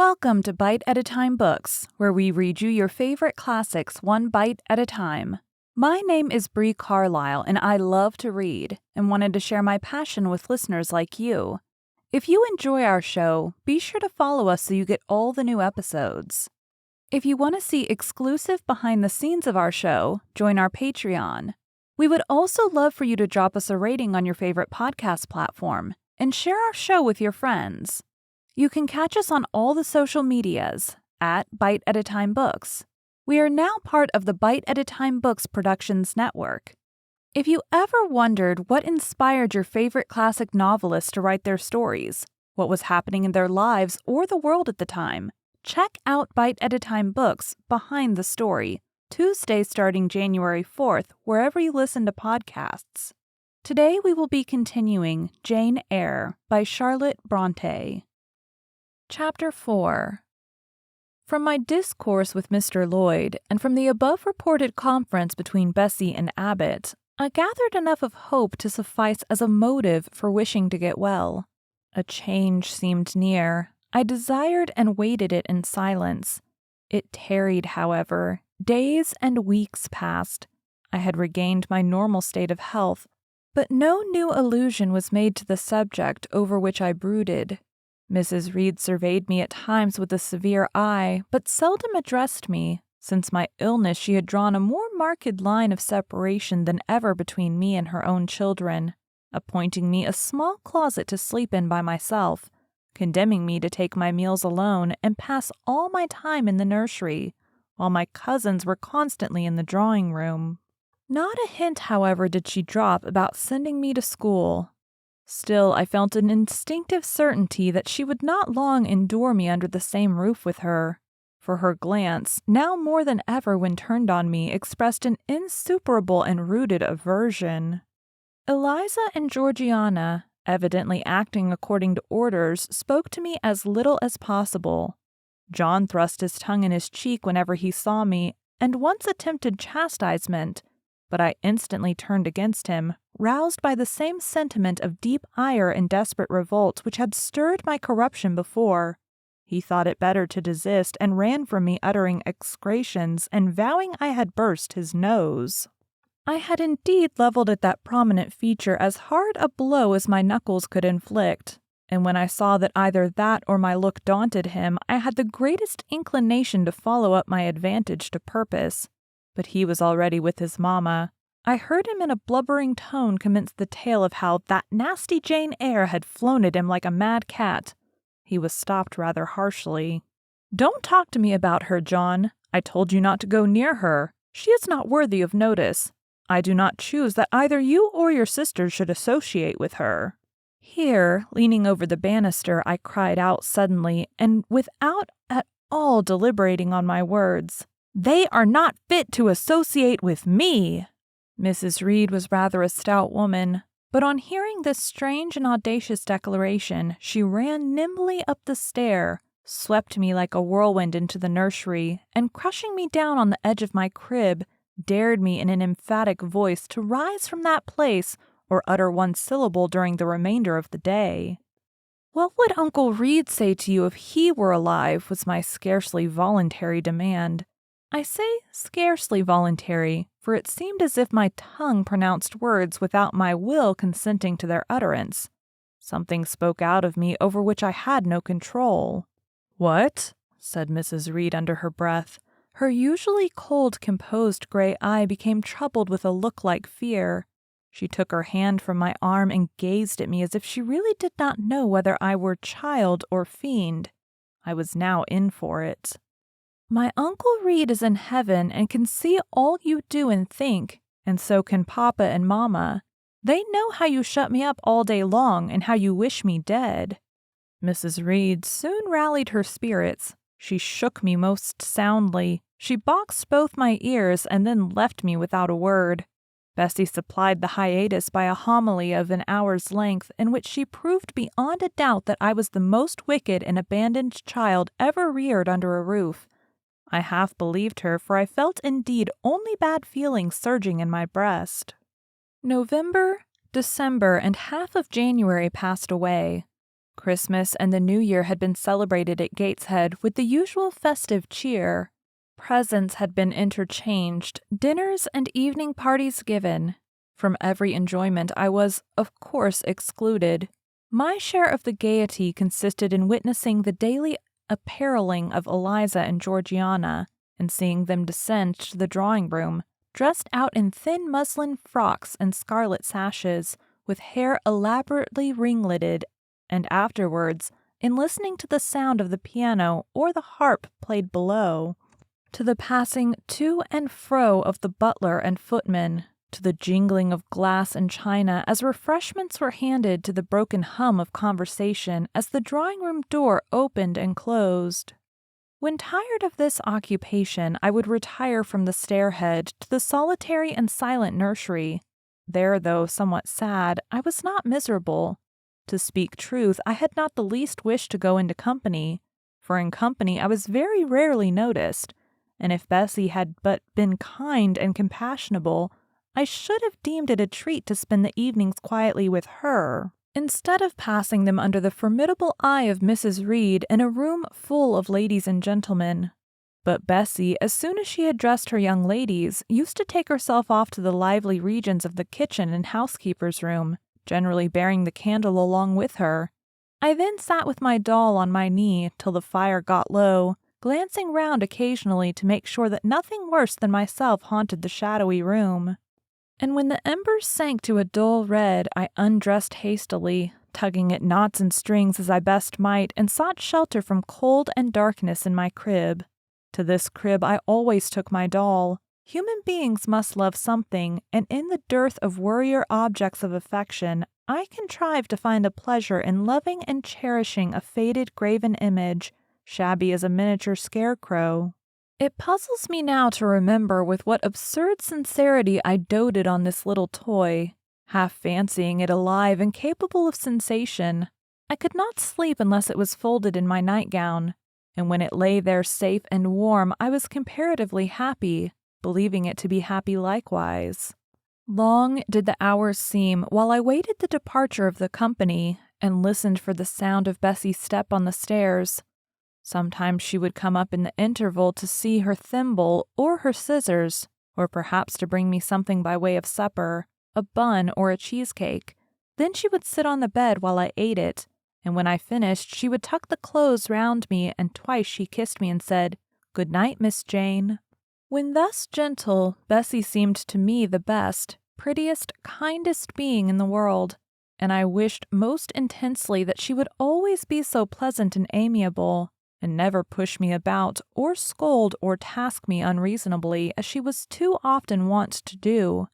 Welcome to Bite at a Time Books, where we read you your favorite classics one bite at a time. My name is Bree Carlile, and I love to read and wanted to share my passion with listeners like you. If you enjoy our show, be sure to follow us so you get all the new episodes. If you want to see exclusive behind the scenes of our show, join our Patreon. We would also love for you to drop us a rating on your favorite podcast platform and share our show with your friends. You can catch us on all the social medias at Bite at a Time Books. We are now part of the Bite at a Time Books Productions Network. If you ever wondered what inspired your favorite classic novelists to write their stories, what was happening in their lives or the world at the time, check out Bite at a Time Books Behind the Story, Tuesday starting January 4th, wherever you listen to podcasts. Today we will be continuing Jane Eyre by Charlotte Bronte. Chapter 4. From my discourse with Mr. Lloyd, and from the above-reported conference between Bessie and Abbott, I gathered enough of hope to suffice as a motive for wishing to get well. A change seemed near. I desired and waited it in silence. It tarried, however. Days and weeks passed. I had regained my normal state of health, but no new allusion was made to the subject over which I brooded. Mrs. Reed surveyed me at times with a severe eye, but seldom addressed me. Since my illness, she had drawn a more marked line of separation than ever between me and her own children, appointing me a small closet to sleep in by myself, condemning me to take my meals alone and pass all my time in the nursery, while my cousins were constantly in the drawing-room. Not a hint, however, did she drop about sending me to school. Still, I felt an instinctive certainty that she would not long endure me under the same roof with her, for her glance, now more than ever when turned on me, expressed an insuperable and rooted aversion. Eliza and Georgiana, evidently acting according to orders, spoke to me as little as possible. John thrust his tongue in his cheek whenever he saw me, and once attempted chastisement, but I instantly turned against him, roused by the same sentiment of deep ire and desperate revolt which had stirred my corruption before. He thought it better to desist, and ran from me uttering execrations and vowing I had burst his nose. I had indeed levelled at that prominent feature as hard a blow as my knuckles could inflict, and when I saw that either that or my look daunted him, I had the greatest inclination to follow up my advantage to purpose. But he was already with his mamma. I heard him in a blubbering tone commence the tale of how that nasty Jane Eyre had flown at him like a mad cat. He was stopped rather harshly. "Don't talk to me about her, John. I told you not to go near her. She is not worthy of notice. I do not choose that either you or your sisters should associate with her." Here, leaning over the banister, I cried out suddenly, and without at all deliberating on my words, "They are not fit to associate with me!" Mrs. Reed was rather a stout woman, but on hearing this strange and audacious declaration, she ran nimbly up the stair, swept me like a whirlwind into the nursery, and crushing me down on the edge of my crib, dared me in an emphatic voice to rise from that place or utter one syllable during the remainder of the day. "What would Uncle Reed say to you if he were alive?" was my scarcely voluntary demand. I say scarcely voluntary, for it seemed as if my tongue pronounced words without my will consenting to their utterance. Something spoke out of me over which I had no control. "What?" said Mrs. Reed under her breath. Her usually cold, composed gray eye became troubled with a look like fear. She took her hand from my arm and gazed at me as if she really did not know whether I were child or fiend. I was now in for it. "My Uncle Reed is in heaven and can see all you do and think, and so can Papa and Mamma. They know how you shut me up all day long and how you wish me dead." Mrs. Reed soon rallied her spirits. She shook me most soundly. She boxed both my ears and then left me without a word. Bessie supplied the hiatus by a homily of an hour's length in which she proved beyond a doubt that I was the most wicked and abandoned child ever reared under a roof. I half believed her, for I felt indeed only bad feelings surging in my breast. November, December, and half of January passed away. Christmas and the New Year had been celebrated at Gateshead with the usual festive cheer. Presents had been interchanged, dinners and evening parties given. From every enjoyment I was, of course, excluded. My share of the gaiety consisted in witnessing the daily appareling of Eliza and Georgiana, and seeing them descend to the drawing-room, dressed out in thin muslin frocks and scarlet sashes, with hair elaborately ringleted, and afterwards, in listening to the sound of the piano or the harp played below, to the passing to and fro of the butler and footman, to the jingling of glass and china as refreshments were handed, to the broken hum of conversation as the drawing-room door opened and closed. When tired of this occupation, I would retire from the stairhead to the solitary and silent nursery. There, though somewhat sad, I was not miserable. To speak truth, I had not the least wish to go into company, for in company I was very rarely noticed, and if Bessie had but been kind and compassionable, I should have deemed it a treat to spend the evenings quietly with her, instead of passing them under the formidable eye of Mrs. Reed in a room full of ladies and gentlemen. But Bessie, as soon as she had dressed her young ladies, used to take herself off to the lively regions of the kitchen and housekeeper's room, generally bearing the candle along with her. I then sat with my doll on my knee till the fire got low, glancing round occasionally to make sure that nothing worse than myself haunted the shadowy room. And when the embers sank to a dull red, I undressed hastily, tugging at knots and strings as I best might, and sought shelter from cold and darkness in my crib. To this crib I always took my doll. Human beings must love something, and in the dearth of worrier objects of affection, I contrived to find a pleasure in loving and cherishing a faded graven image, shabby as a miniature scarecrow. It puzzles me now to remember with what absurd sincerity I doted on this little toy, half fancying it alive and capable of sensation. I could not sleep unless it was folded in my nightgown, and when it lay there safe and warm I was comparatively happy, believing it to be happy likewise. Long did the hours seem while I waited the departure of the company and listened for the sound of Bessie's step on the stairs. Sometimes she would come up in the interval to see her thimble or her scissors, or perhaps to bring me something by way of supper, a bun or a cheesecake. Then she would sit on the bed while I ate it, and when I finished she would tuck the clothes round me, and twice she kissed me and said, "Good night, Miss Jane." When thus gentle, Bessie seemed to me the best, prettiest, kindest being in the world, and I wished most intensely that she would always be so pleasant and amiable, and never push me about, or scold or task me unreasonably, as she was too often wont to do.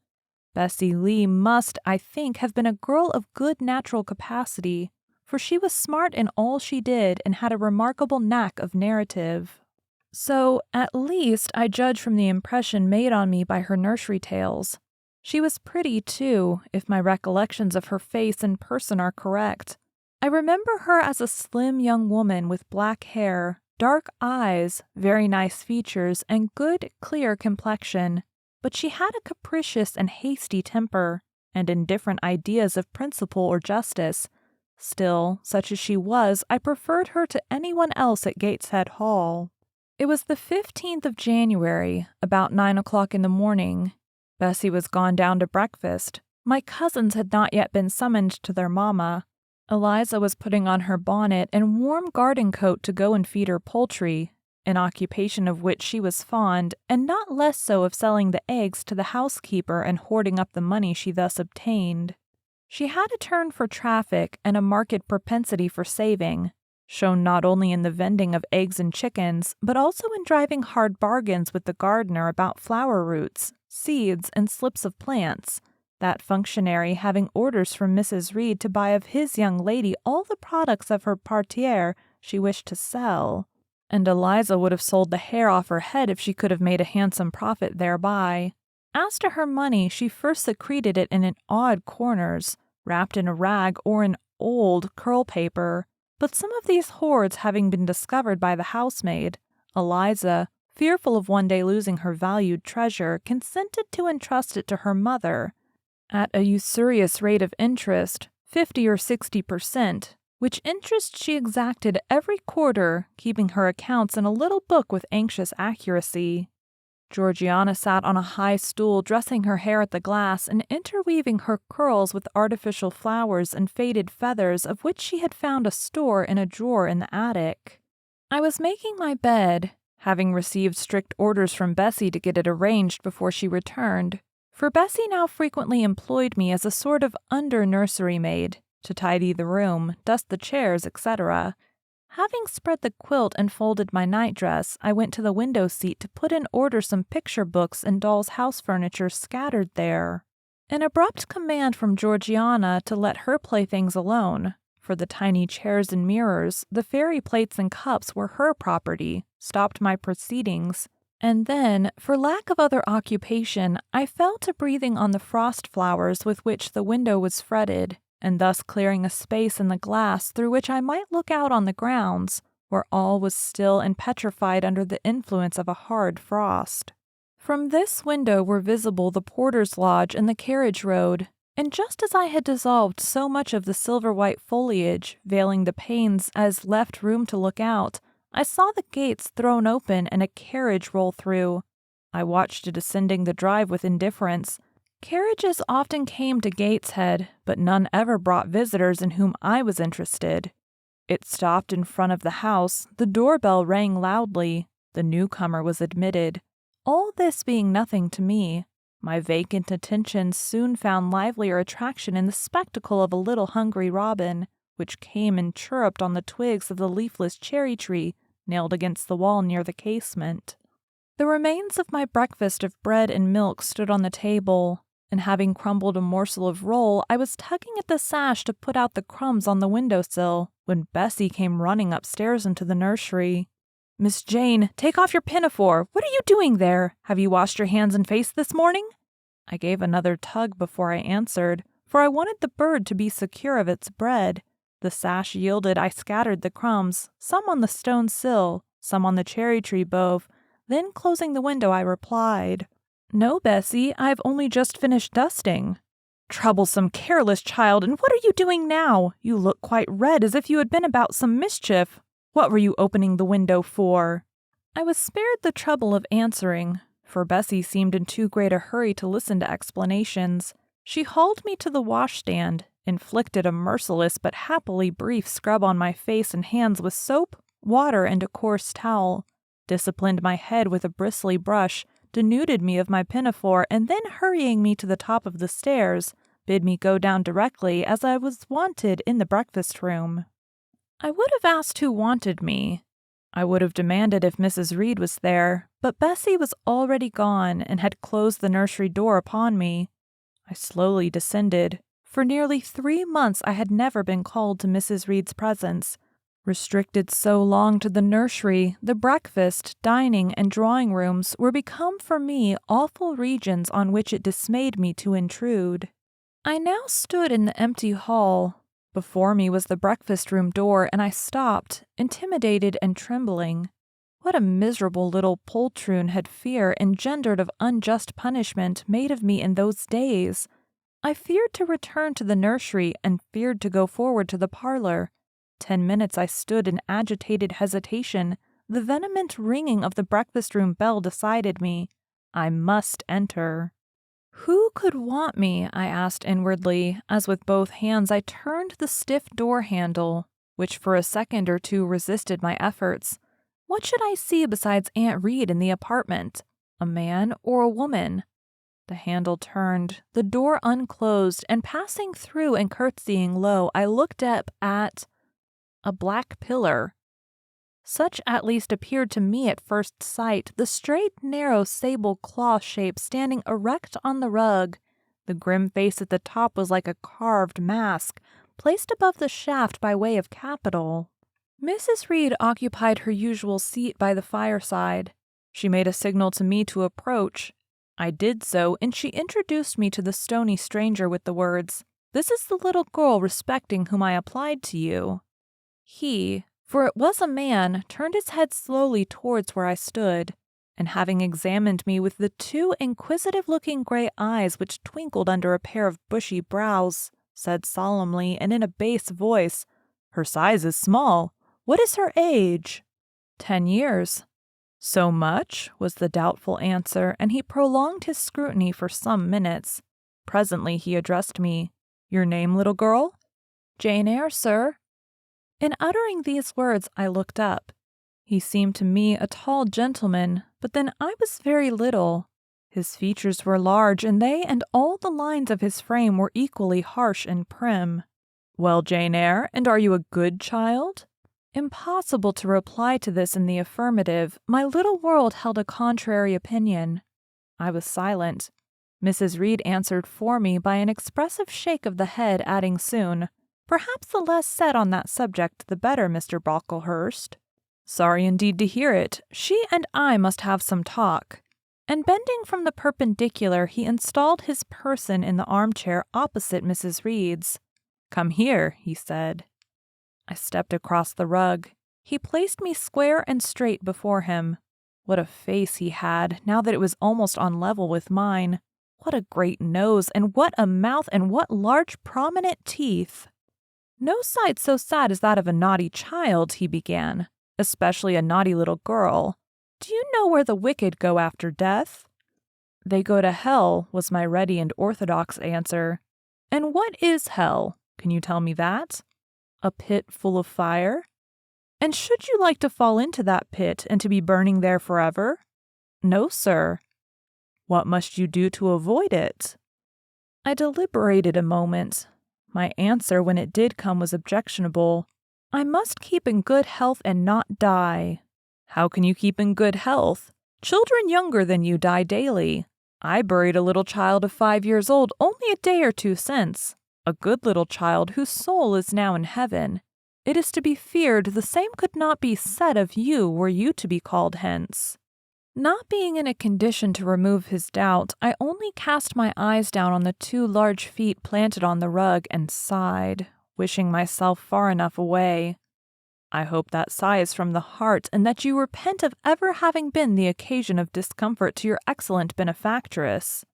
Bessie Lee must, I think, have been a girl of good natural capacity, for she was smart in all she did and had a remarkable knack of narrative. So, at least, I judge from the impression made on me by her nursery tales. She was pretty, too, if my recollections of her face and person are correct. I remember her as a slim young woman with black hair, dark eyes, very nice features, and good, clear complexion, but she had a capricious and hasty temper, and indifferent ideas of principle or justice. Still, such as she was, I preferred her to anyone else at Gateshead Hall. It was the 15th of January, about 9 o'clock in the morning. Bessie was gone down to breakfast. My cousins had not yet been summoned to their mamma. Eliza was putting on her bonnet and warm garden coat to go and feed her poultry, an occupation of which she was fond, and not less so of selling the eggs to the housekeeper and hoarding up the money she thus obtained. She had a turn for traffic and a marked propensity for saving, shown not only in the vending of eggs and chickens, but also in driving hard bargains with the gardener about flower roots, seeds, and slips of plants, that functionary having orders from Mrs. Reed to buy of his young lady all the products of her parterre she wished to sell, and Eliza would have sold the hair off her head if she could have made a handsome profit thereby. As to her money, she first secreted it in odd corners, wrapped in a rag or in old curl paper, but some of these hoards having been discovered by the housemaid, Eliza, fearful of one day losing her valued treasure, consented to entrust it to her mother, at a usurious rate of interest, 50 or 60%, which interest she exacted every quarter, keeping her accounts in a little book with anxious accuracy. Georgiana sat on a high stool, dressing her hair at the glass and interweaving her curls with artificial flowers and faded feathers of which she had found a store in a drawer in the attic. I was making my bed, having received strict orders from Bessie to get it arranged before she returned, for Bessie now frequently employed me as a sort of under-nursery maid, to tidy the room, dust the chairs, etc. Having spread the quilt and folded my nightdress, I went to the window seat to put in order some picture books and doll's house furniture scattered there. An abrupt command from Georgiana to let her playthings alone, for the tiny chairs and mirrors, the fairy plates and cups were her property, stopped my proceedings, and then, for lack of other occupation, I fell to breathing on the frost flowers with which the window was fretted, and thus clearing a space in the glass through which I might look out on the grounds, where all was still and petrified under the influence of a hard frost. From this window were visible the porter's lodge and the carriage road, and just as I had dissolved so much of the silver-white foliage, veiling the panes as left room to look out, I saw the gates thrown open and a carriage roll through. I watched it ascending the drive with indifference. Carriages often came to Gateshead, but none ever brought visitors in whom I was interested. It stopped in front of the house, the doorbell rang loudly, the newcomer was admitted. All this being nothing to me, my vacant attention soon found livelier attraction in the spectacle of a little hungry robin, which came and chirruped on the twigs of the leafless cherry tree nailed against the wall near the casement. The remains of my breakfast of bread and milk stood on the table, and having crumbled a morsel of roll, I was tugging at the sash to put out the crumbs on the window-sill, when Bessie came running upstairs into the nursery. "Miss Jane, take off your pinafore! What are you doing there? Have you washed your hands and face this morning?" I gave another tug before I answered, for I wanted the bird to be secure of its bread. The sash yielded, I scattered the crumbs, some on the stone sill, some on the cherry tree bough. Then, closing the window, I replied, "No, Bessie, I've only just finished dusting." "Troublesome, careless child, and what are you doing now? You look quite red, as if you had been about some mischief. What were you opening the window for?" I was spared the trouble of answering, for Bessie seemed in too great a hurry to listen to explanations. She hauled me to the washstand, inflicted a merciless but happily brief scrub on my face and hands with soap, water, and a coarse towel, disciplined my head with a bristly brush, denuded me of my pinafore, and then hurrying me to the top of the stairs, bid me go down directly as I was wanted in the breakfast room. I would have asked who wanted me. I would have demanded if Mrs. Reed was there, but Bessie was already gone and had closed the nursery door upon me. I slowly descended. For nearly 3 months I had never been called to Mrs. Reed's presence. Restricted so long to the nursery, the breakfast, dining, and drawing rooms were become for me awful regions on which it dismayed me to intrude. I now stood in the empty hall. Before me was the breakfast room door, and I stopped, intimidated and trembling. What a miserable little poltroon had fear engendered of unjust punishment made of me in those days! I feared to return to the nursery and feared to go forward to the parlor. 10 minutes I stood in agitated hesitation. The vehement ringing of the breakfast-room bell decided me. I must enter. Who could want me? I asked inwardly, as with both hands I turned the stiff door handle, which for a second or two resisted my efforts. What should I see besides Aunt Reed in the apartment? A man or a woman? The handle turned, the door unclosed, and passing through and curtsying low, I looked up at a black pillar. Such at least appeared to me at first sight, the straight, narrow, sable claw shape standing erect on the rug. The grim face at the top was like a carved mask, placed above the shaft by way of capital. Mrs. Reed occupied her usual seat by the fireside. She made a signal to me to approach. I did so, and she introduced me to the stony stranger with the words, "This is the little girl respecting whom I applied to you." He, for it was a man, turned his head slowly towards where I stood, and having examined me with the 2 inquisitive-looking gray eyes which twinkled under a pair of bushy brows, said solemnly and in a bass voice, Her size is small. What is her age? 10 years. So much, was the doubtful answer, and he prolonged his scrutiny for some minutes. Presently he addressed me. Your name, little girl? Jane Eyre, sir. In uttering these words, I looked up. He seemed to me a tall gentleman, but then I was very little. His features were large, and they and all the lines of his frame were equally harsh and prim. Well, Jane Eyre, and are you a good child? Impossible to reply to this in the affirmative. My little world held a contrary opinion. I was silent. Mrs. Reed answered for me by an expressive shake of the head, adding soon, Perhaps the less said on that subject the better, Mr. Brocklehurst. Sorry indeed to hear it. She and I must have some talk. And bending from the perpendicular, he installed his person in the armchair opposite Mrs. Reed's. Come here, he said. I stepped across the rug. He placed me square and straight before him. What a face he had, now that it was almost on level with mine. What a great nose, and what a mouth, and what large prominent teeth. No sight so sad as that of a naughty child, he began, especially a naughty little girl. Do you know where the wicked go after death? They go to hell, was my ready and orthodox answer. And what is hell? Can you tell me that? A pit full of fire? And should you like to fall into that pit and to be burning there forever? No, sir. What must you do to avoid it? I deliberated a moment. My answer, when it did come, was objectionable. I must keep in good health and not die. How can you keep in good health? Children younger than you die daily. I buried a little child of 5 years old only a day or two since. A good little child whose soul is now in heaven. It is to be feared the same could not be said of you were you to be called hence. Not being in a condition to remove his doubt, I only cast my eyes down on the 2 large feet planted on the rug and sighed, wishing myself far enough away. I hope that sigh is from the heart, and that you repent of ever having been the occasion of discomfort to your excellent benefactress.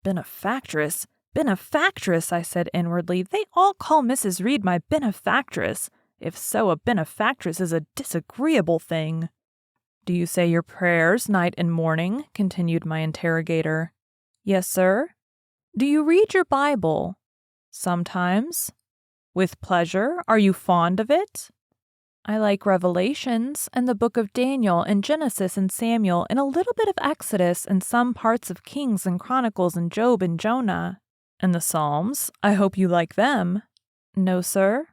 Benefactress? Benefactress, I said inwardly. They all call Mrs. Reed my benefactress. If so, a benefactress is a disagreeable thing. Do you say your prayers night and morning? Continued my interrogator. Yes, sir. Do you read your Bible? Sometimes. With pleasure? Are you fond of it? I like Revelations, and the book of Daniel, and Genesis and Samuel, and a little bit of Exodus, and some parts of Kings and Chronicles, and Job and Jonah. And the Psalms? I hope you like them. No, sir.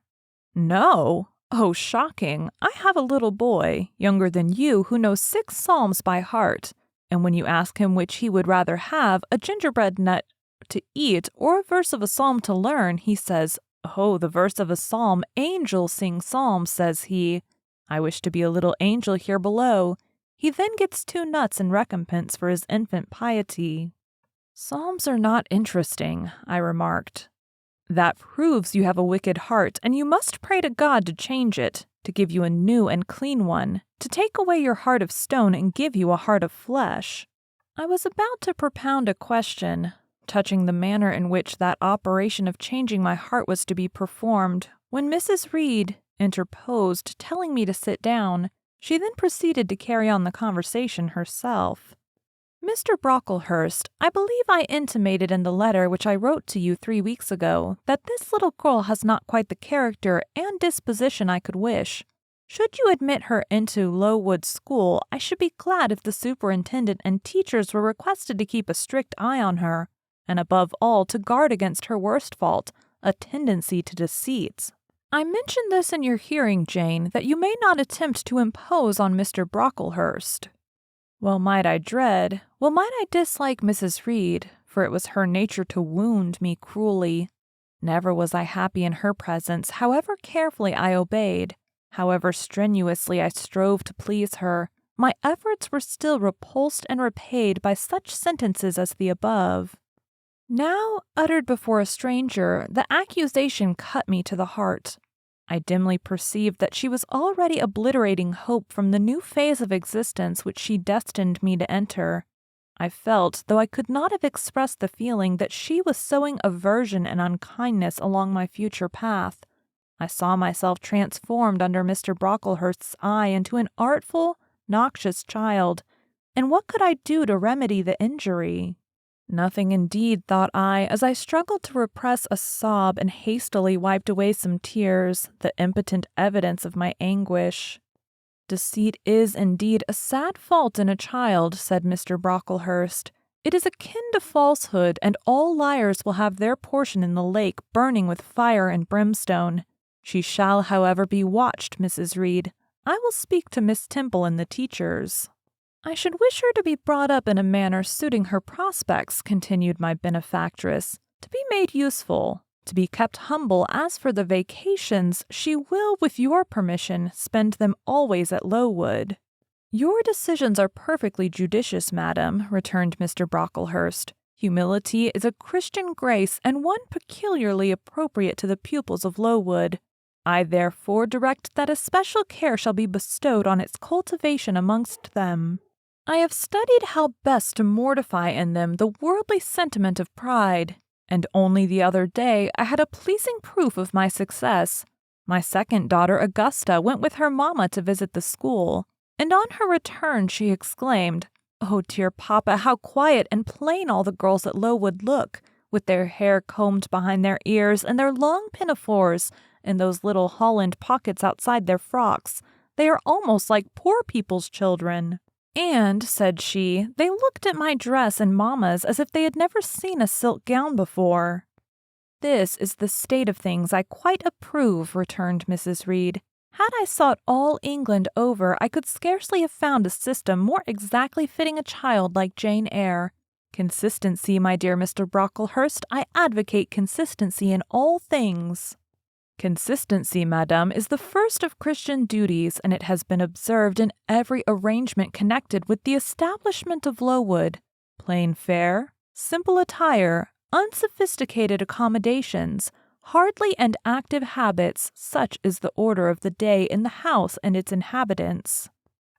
No? Oh, shocking. I have a little boy, younger than you, who knows 6 psalms by heart, and when you ask him which he would rather have, a gingerbread nut to eat or a verse of a psalm to learn, he says, Oh, the verse of a psalm, angels sing psalms, says he. I wish to be a little angel here below. He then gets 2 nuts in recompense for his infant piety. Psalms are not interesting, I remarked. That proves you have a wicked heart, and you must pray to God to change it, to give you a new and clean one, to take away your heart of stone and give you a heart of flesh. I was about to propound a question, touching the manner in which that operation of changing my heart was to be performed, when Mrs. Reed interposed, telling me to sit down. She then proceeded to carry on the conversation herself. Mr. Brocklehurst, I believe I intimated in the letter which I wrote to you 3 weeks ago that this little girl has not quite the character and disposition I could wish. Should you admit her into Lowood School, I should be glad if the superintendent and teachers were requested to keep a strict eye on her, and above all to guard against her worst fault, a tendency to deceit. I mention this in your hearing, Jane, that you may not attempt to impose on Mr. Brocklehurst. Well might I dislike Mrs. Reed, for it was her nature to wound me cruelly. Never was I happy in her presence, however carefully I obeyed, however strenuously I strove to please her. My efforts were still repulsed and repaid by such sentences as the above. Now, uttered before a stranger, the accusation cut me to the heart. I dimly perceived that she was already obliterating hope from the new phase of existence which she destined me to enter. I felt, though I could not have expressed the feeling, that she was sowing aversion and unkindness along my future path. I saw myself transformed under Mr. Brocklehurst's eye into an artful, noxious child, and what could I do to remedy the injury? Nothing indeed, thought I, as I struggled to repress a sob and hastily wiped away some tears, the impotent evidence of my anguish. Deceit is indeed a sad fault in a child, said Mr. Brocklehurst. It is akin to falsehood, and all liars will have their portion in the lake burning with fire and brimstone. She shall, however, be watched, Mrs. Reed. I will speak to Miss Temple and the teachers. I should wish her to be brought up in a manner suiting her prospects, continued my benefactress, to be made useful, to be kept humble. As for the vacations, she will, with your permission, spend them always at Lowood. Your decisions are perfectly judicious, madam, returned Mr. Brocklehurst. Humility is a Christian grace and one peculiarly appropriate to the pupils of Lowood. I therefore direct that especial care shall be bestowed on its cultivation amongst them. I have studied how best to mortify in them the worldly sentiment of pride, and only the other day I had a pleasing proof of my success. My second daughter, Augusta, went with her mamma to visit the school, and on her return she exclaimed, "Oh, dear papa, how quiet and plain all the girls at Lowood look, with their hair combed behind their ears and their long pinafores, and those little holland pockets outside their frocks. They are almost like poor people's children." And, said she, they looked at my dress and mamma's as if they had never seen a silk gown before. This is the state of things I quite approve, returned Mrs. Reed. Had I sought all England over, I could scarcely have found a system more exactly fitting a child like Jane Eyre. Consistency, my dear Mr. Brocklehurst, I advocate consistency in all things. Consistency, madame, is the first of Christian duties, and it has been observed in every arrangement connected with the establishment of Lowood. Plain fare, simple attire, unsophisticated accommodations, hardly and active habits, such is the order of the day in the house and its inhabitants.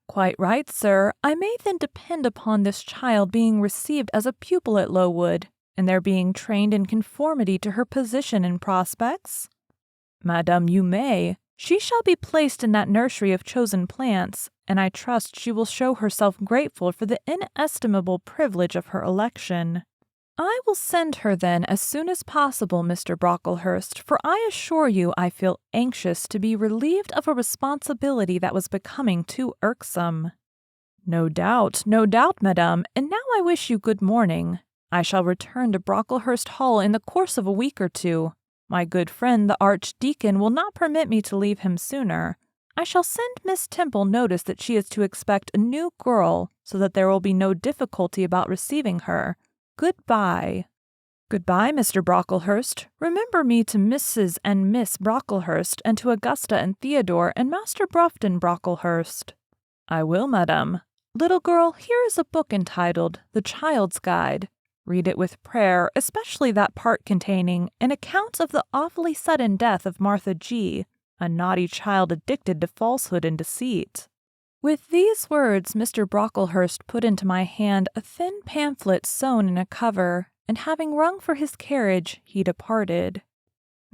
Quite right, sir. I may then depend upon this child being received as a pupil at Lowood, and their being trained in conformity to her position and prospects? Madam, you may. She shall be placed in that nursery of chosen plants, and I trust she will show herself grateful for the inestimable privilege of her election. I will send her then as soon as possible, Mr. Brocklehurst, for I assure you I feel anxious to be relieved of a responsibility that was becoming too irksome. No doubt, madam, and now I wish you good morning. I shall return to Brocklehurst Hall in the course of a week or two. My good friend the Archdeacon will not permit me to leave him sooner. I shall send Miss Temple notice that she is to expect a new girl, so that there will be no difficulty about receiving her. Goodbye. Goodbye, Mr. Brocklehurst. Remember me to Mrs. and Miss Brocklehurst, and to Augusta and Theodore and Master Brufton Brocklehurst. I will, madam. Little girl, here is a book entitled The Child's Guide. Read it with prayer, especially that part containing an account of the awfully sudden death of Martha G., a naughty child addicted to falsehood and deceit. With these words, Mr. Brocklehurst put into my hand a thin pamphlet sewn in a cover, and having rung for his carriage, he departed.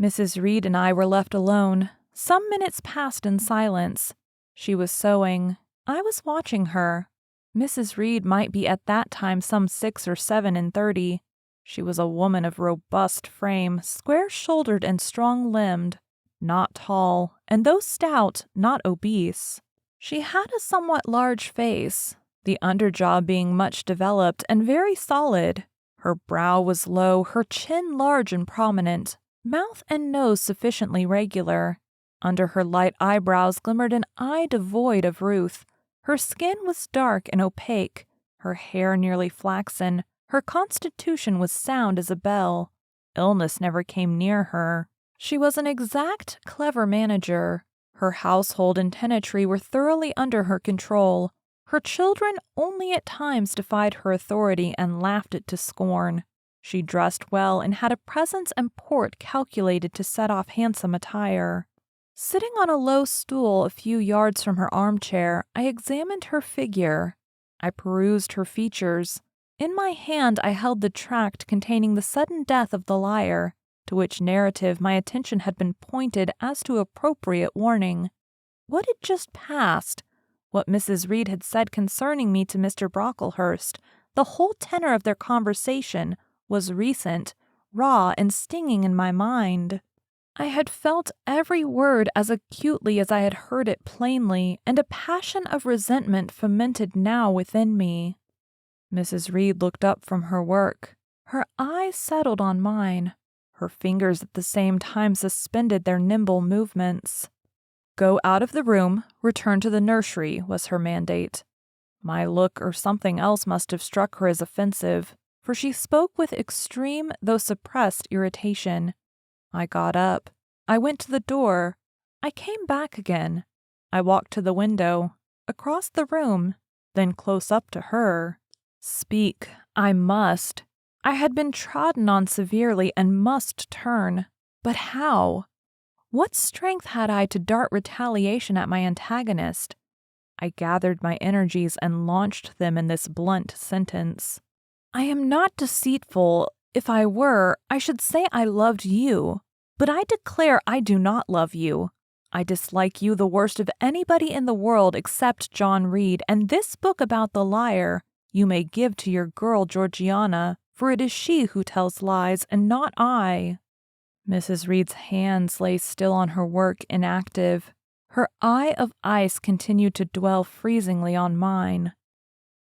Mrs. Reed and I were left alone. Some minutes passed in silence. She was sewing. I was watching her. Mrs. Reed might be at that time some 6 or 7 and 30. She was a woman of robust frame, square-shouldered and strong-limbed, not tall, and though stout, not obese. She had a somewhat large face, the underjaw being much developed and very solid. Her brow was low, her chin large and prominent, mouth and nose sufficiently regular. Under her light eyebrows glimmered an eye devoid of ruth. Her skin was dark and opaque, her hair nearly flaxen, her constitution was sound as a bell. Illness never came near her. She was an exact, clever manager. Her household and tenantry were thoroughly under her control. Her children only at times defied her authority and laughed it to scorn. She dressed well and had a presence and port calculated to set off handsome attire. Sitting on a low stool a few yards from her armchair, I examined her figure. I perused her features. In my hand I held the tract containing the sudden death of the liar, to which narrative my attention had been pointed as to appropriate warning. What had just passed? What Mrs. Reed had said concerning me to Mr. Brocklehurst, the whole tenor of their conversation, was recent, raw, and stinging in my mind. I had felt every word as acutely as I had heard it plainly, and a passion of resentment fomented now within me. Mrs. Reed looked up from her work. Her eyes settled on mine. Her fingers at the same time suspended their nimble movements. "Go out of the room, return to the nursery," was her mandate. My look or something else must have struck her as offensive, for she spoke with extreme though suppressed irritation. I got up. I went to the door. I came back again. I walked to the window, across the room, then close up to her. Speak, I must. I had been trodden on severely and must turn. But how? What strength had I to dart retaliation at my antagonist? I gathered my energies and launched them in this blunt sentence. I am not deceitful. If I were, I should say I loved you. But I declare I do not love you. I dislike you the worst of anybody in the world except John Reed, and this book about the liar you may give to your girl Georgiana, for it is she who tells lies and not I. Mrs. Reed's hands lay still on her work, inactive. Her eye of ice continued to dwell freezingly on mine.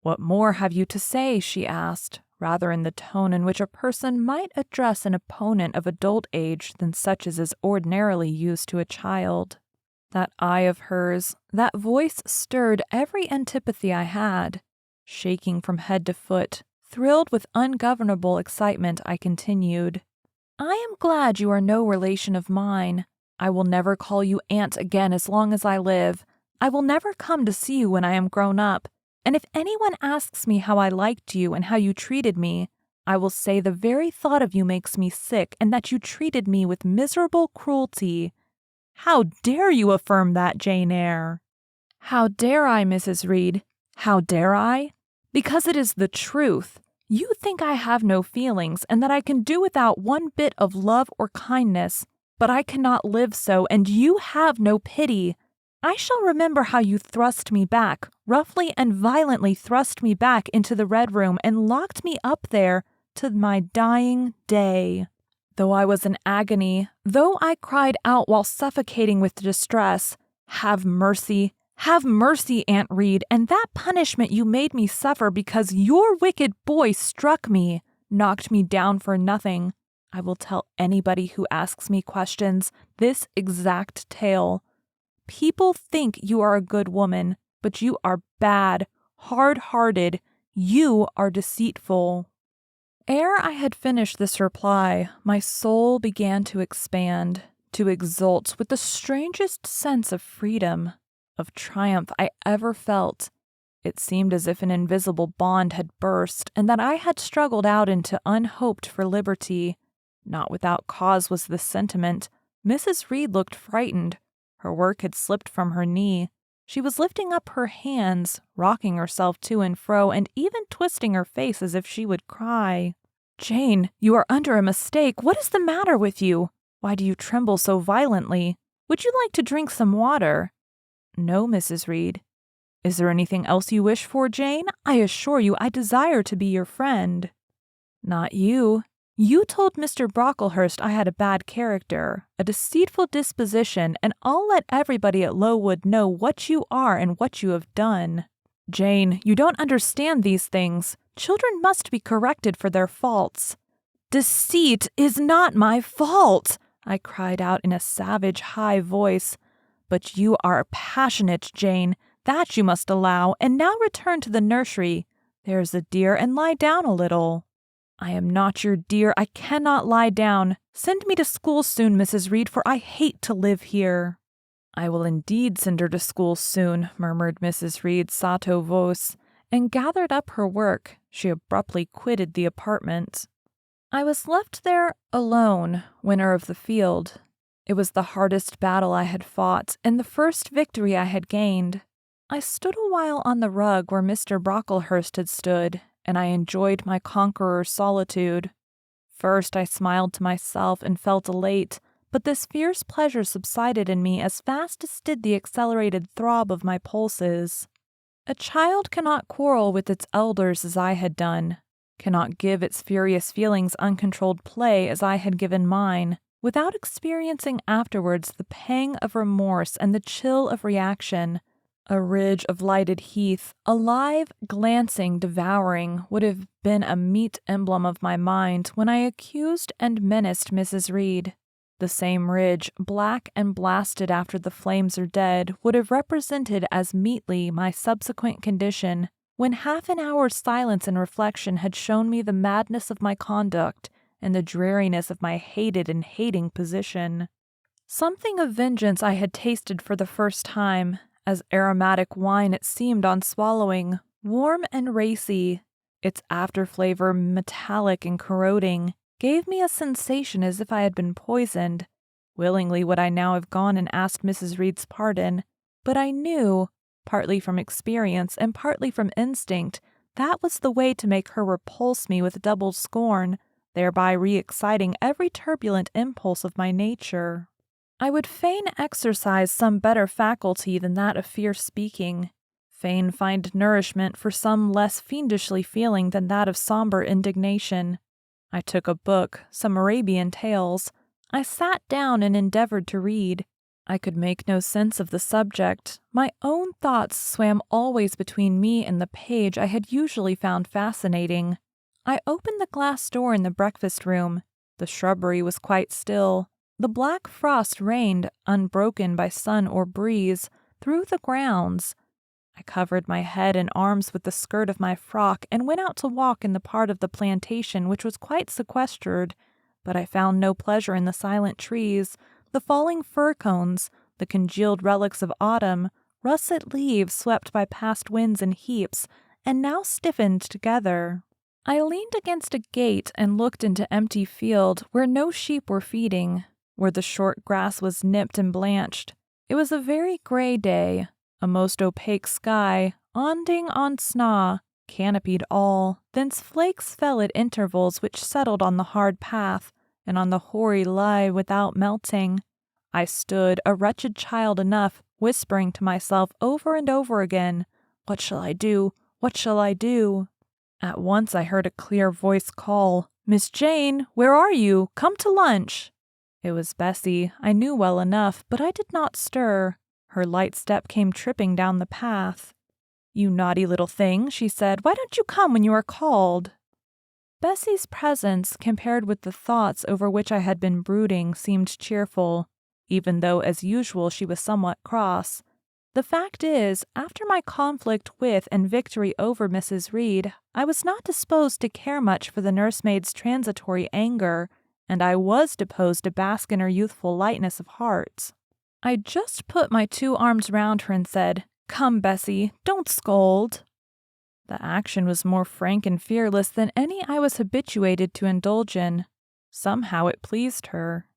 "What more have you to say?" she asked, rather in the tone in which a person might address an opponent of adult age than such as is ordinarily used to a child. That eye of hers, that voice stirred every antipathy I had. Shaking from head to foot, thrilled with ungovernable excitement, I continued, "I am glad you are no relation of mine. I will never call you aunt again as long as I live. I will never come to see you when I am grown up. And if anyone asks me how I liked you and how you treated me, I will say the very thought of you makes me sick and that you treated me with miserable cruelty." "How dare you affirm that, Jane Eyre?" "How dare I, Mrs. Reed? How dare I? Because it is the truth. You think I have no feelings and that I can do without one bit of love or kindness, but I cannot live so, and you have no pity. I shall remember how you thrust me back, roughly and violently thrust me back into the Red Room and locked me up there to my dying day. Though I was in agony, though I cried out while suffocating with distress, have mercy, Aunt Reed, and that punishment you made me suffer because your wicked boy struck me, knocked me down for nothing. I will tell anybody who asks me questions this exact tale. People think you are a good woman, but you are bad, hard-hearted. You are deceitful." Ere I had finished this reply, my soul began to expand, to exult with the strangest sense of freedom, of triumph I ever felt. It seemed as if an invisible bond had burst, and that I had struggled out into unhoped for liberty. Not without cause was this sentiment. Mrs. Reed looked frightened. Her work had slipped from her knee. She was lifting up her hands, rocking herself to and fro, and even twisting her face as if she would cry. "Jane, you are under a mistake. What is the matter with you? Why do you tremble so violently? Would you like to drink some water?" "No, Mrs. Reed." "Is there anything else you wish for, Jane? I assure you I desire to be your friend." "Not you. You told Mr. Brocklehurst I had a bad character, a deceitful disposition, and I'll let everybody at Lowood know what you are and what you have done." "Jane, you don't understand these things. Children must be corrected for their faults." "Deceit is not my fault," I cried out in a savage, high voice. "But you are passionate, Jane. That you must allow, and now return to the nursery. There's a dear, and lie down a little." "I am not your dear. I cannot lie down. Send me to school soon, Mrs. Reed, for I hate to live here." "I will indeed send her to school soon," murmured Mrs. Reed sotto voce, and gathered up her work. She abruptly quitted the apartment. I was left there alone, winner of the field. It was the hardest battle I had fought, and the first victory I had gained. I stood a while on the rug where Mr. Brocklehurst had stood, and I enjoyed my conqueror's solitude. First I smiled to myself and felt elate, but this fierce pleasure subsided in me as fast as did the accelerated throb of my pulses. A child cannot quarrel with its elders as I had done, cannot give its furious feelings uncontrolled play as I had given mine, without experiencing afterwards the pang of remorse and the chill of reaction. A ridge of lighted heath, alive, glancing, devouring, would have been a meet emblem of my mind when I accused and menaced Mrs. Reed. The same ridge, black and blasted after the flames are dead, would have represented as meetly my subsequent condition, when half an hour's silence and reflection had shown me the madness of my conduct and the dreariness of my hated and hating position. Something of vengeance I had tasted for the first time, as aromatic wine it seemed on swallowing, warm and racy, its after-flavor metallic and corroding, gave me a sensation as if I had been poisoned. Willingly would I now have gone and asked Mrs. Reed's pardon, but I knew, partly from experience and partly from instinct, that was the way to make her repulse me with double scorn, thereby re-exciting every turbulent impulse of my nature. I would fain exercise some better faculty than that of fierce speaking, fain find nourishment for some less fiendishly feeling than that of somber indignation. I took a book, some Arabian tales. I sat down and endeavored to read. I could make no sense of the subject. My own thoughts swam always between me and the page I had usually found fascinating. I opened the glass door in the breakfast room. The shrubbery was quite still. The black frost reigned, unbroken by sun or breeze, through the grounds. I covered my head and arms with the skirt of my frock and went out to walk in the part of the plantation which was quite sequestered, but I found no pleasure in the silent trees, the falling fir cones, the congealed relics of autumn, russet leaves swept by past winds in heaps, and now stiffened together. I leaned against a gate and looked into empty field where no sheep were feeding, where the short grass was nipped and blanched. It was a very grey day, a most opaque sky, onding on snaw, canopied all, thence flakes fell at intervals which settled on the hard path, and on the hoary lie without melting. I stood, a wretched child enough, whispering to myself over and over again, "What shall I do? What shall I do?" At once I heard a clear voice call, "Miss Jane, where are you? Come to lunch." It was Bessie, I knew well enough, but I did not stir. Her light step came tripping down the path. "You naughty little thing," she said, "why don't you come when you are called?" Bessie's presence, compared with the thoughts over which I had been brooding, seemed cheerful, even though as usual she was somewhat cross. The fact is, after my conflict with and victory over Mrs. Reed, I was not disposed to care much for the nursemaid's transitory anger, and I was disposed to bask in her youthful lightness of heart. I just put my 2 arms round her and said, "Come, Bessie, don't scold." The action was more frank and fearless than any I was habituated to indulge in. Somehow it pleased her.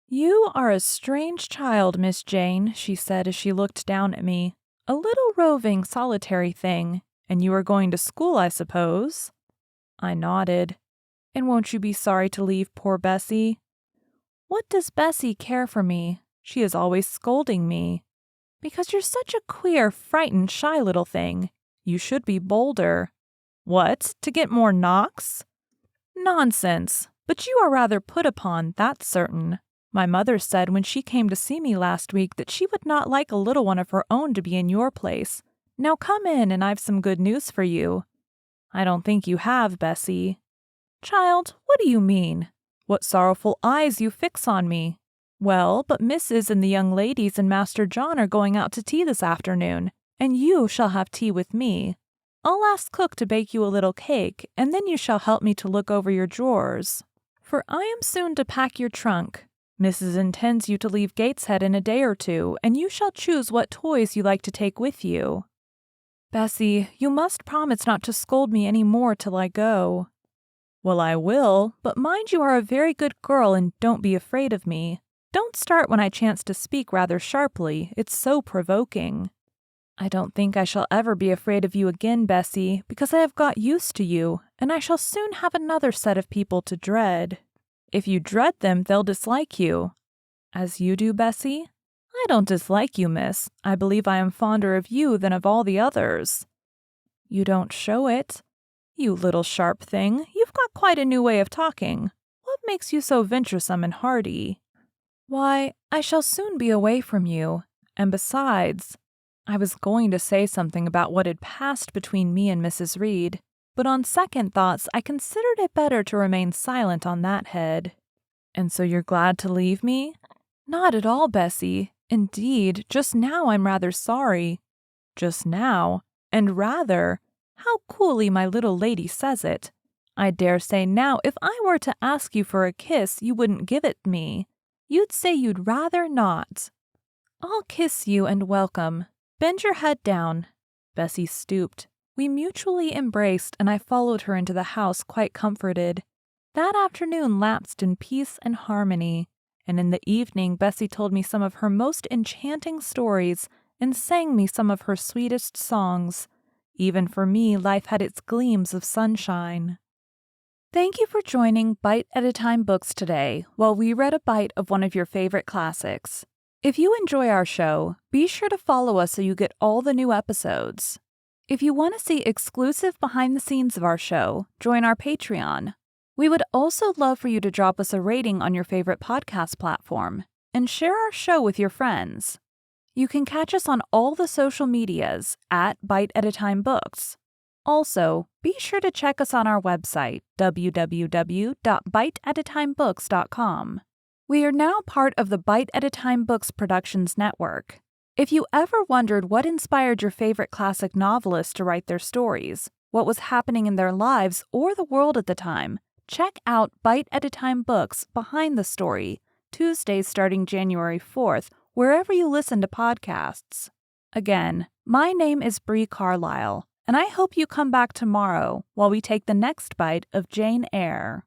"You are a strange child, Miss Jane," she said as she looked down at me. "A little roving, solitary thing. And you are going to school, I suppose?" I nodded. "And won't you be sorry to leave poor Bessie?" "What does Bessie care for me? She is always scolding me." "Because you're such a queer, frightened, shy little thing. You should be bolder." "What, to get more knocks?" "Nonsense. But you are rather put upon, that's certain. My mother said when she came to see me last week that she would not like a little one of her own to be in your place. Now come in, and I've some good news for you." "I don't think you have, Bessie." "Child, what do you mean? What sorrowful eyes you fix on me. Well, but Mrs. and the young ladies and Master John are going out to tea this afternoon, and you shall have tea with me. I'll ask cook to bake you a little cake, and then you shall help me to look over your drawers. For I am soon to pack your trunk. Mrs. intends you to leave Gateshead in a day or 2, and you shall choose what toys you like to take with you." "Bessie, you must promise not to scold me any more till I go." "Well, I will, but mind you are a very good girl and don't be afraid of me. Don't start when I chance to speak rather sharply, it's so provoking." "I don't think I shall ever be afraid of you again, Bessie, because I have got used to you, and I shall soon have another set of people to dread." If you dread them, they'll dislike you. As you do, Bessie? I don't dislike you, miss. I believe I am fonder of you than of all the others. You don't show it. You little sharp thing, you've got quite a new way of talking. What makes you so venturesome and hardy? Why, I shall soon be away from you, and besides, I was going to say something about what had passed between me and Mrs. Reed, but on second thoughts I considered it better to remain silent on that head. And so you're glad to leave me? Not at all, Bessie. Indeed, just now I'm rather sorry. Just now, and rather, how coolly my little lady says it. I dare say now if I were to ask you for a kiss, you wouldn't give it me. You'd say you'd rather not. I'll kiss you and welcome. Bend your head down. Bessie stooped. We mutually embraced, and I followed her into the house quite comforted. That afternoon lapsed in peace and harmony, and in the evening Bessie told me some of her most enchanting stories and sang me some of her sweetest songs. Even for me, life had its gleams of sunshine. Thank you for joining Bite at a Time Books today while we read a bite of one of your favorite classics. If you enjoy our show, be sure to follow us so you get all the new episodes. If you want to see exclusive behind the scenes of our show, join our Patreon. We would also love for you to drop us a rating on your favorite podcast platform and share our show with your friends. You can catch us on all the social medias at Bite at a Time Books. Also, be sure to check us on our website, www.biteatatimebooks.com. We are now part of the Bite at a Time Books Productions Network. If you ever wondered what inspired your favorite classic novelists to write their stories, what was happening in their lives or the world at the time, check out Bite at a Time Books Behind the Story, Tuesdays starting January 4th, wherever you listen to podcasts. Again, my name is Bree Carlile, and I hope you come back tomorrow while we take the next bite of Jane Eyre.